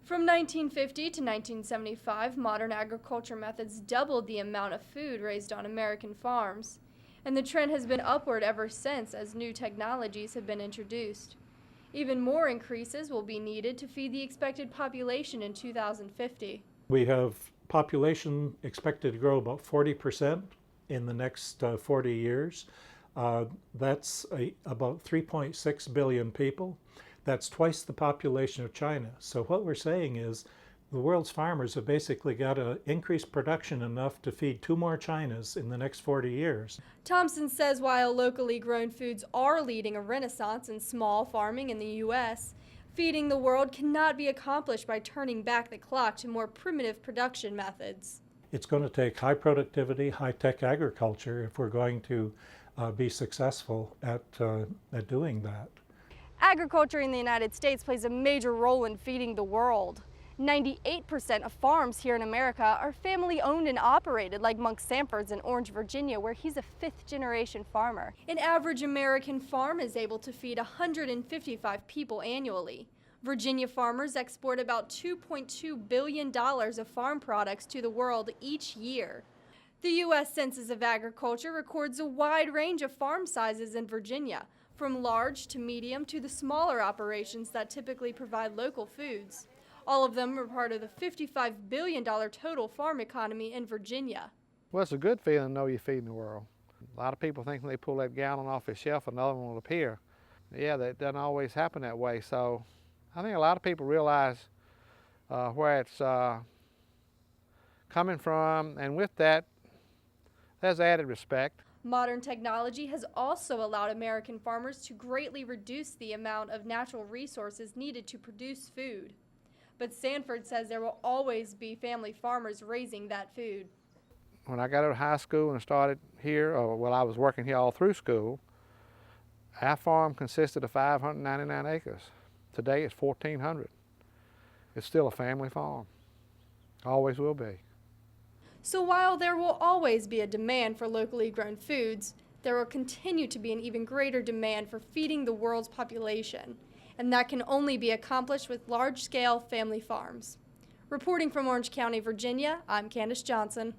From 1950 to 1975, modern agriculture methods doubled the amount of food raised on American farms, and the trend has been upward ever since as new technologies have been introduced. Even more increases will be needed to feed the expected population in 2050. We have population expected to grow about 40% in the next 40 years. That's about 3.6 billion people. That's twice the population of China. So what we're saying is the world's farmers have basically got to increase production enough to feed 2 more Chinas in the next 40 years. Thompson says while locally grown foods are leading a renaissance in small farming in the U.S., feeding the world cannot be accomplished by turning back the clock to more primitive production methods. It's going to take high productivity, high-tech agriculture if we're going to be successful at doing that. Agriculture in the United States plays a major role in feeding the world. 98% of farms here in America are family-owned and operated, like Monk Sanford's in Orange, Virginia, where he's a 5th-generation farmer. An average American farm is able to feed 155 people annually. Virginia farmers export about $2.2 billion of farm products to the world each year. The U.S. Census of Agriculture records a wide range of farm sizes in Virginia, from large to medium to the smaller operations that typically provide local foods. All of them are part of the $55 billion total farm economy in Virginia. Well, it's a good feeling to know you're feeding the world. A lot of people think when they pull that gallon off the shelf, another one will appear. Yeah, that doesn't always happen that way. So I think a lot of people realize where it's coming from, and with that, there's added respect. Modern technology has also allowed American farmers to greatly reduce the amount of natural resources needed to produce food. But Sanford says there will always be family farmers raising that food. When I got out of high school and started here, I was working here all through school, our farm consisted of 599 acres. Today it's 1,400. It's still a family farm. Always will be. So while there will always be a demand for locally grown foods, there will continue to be an even greater demand for feeding the world's population, and that can only be accomplished with large-scale family farms. Reporting from Orange County, Virginia, I'm Candace Johnson.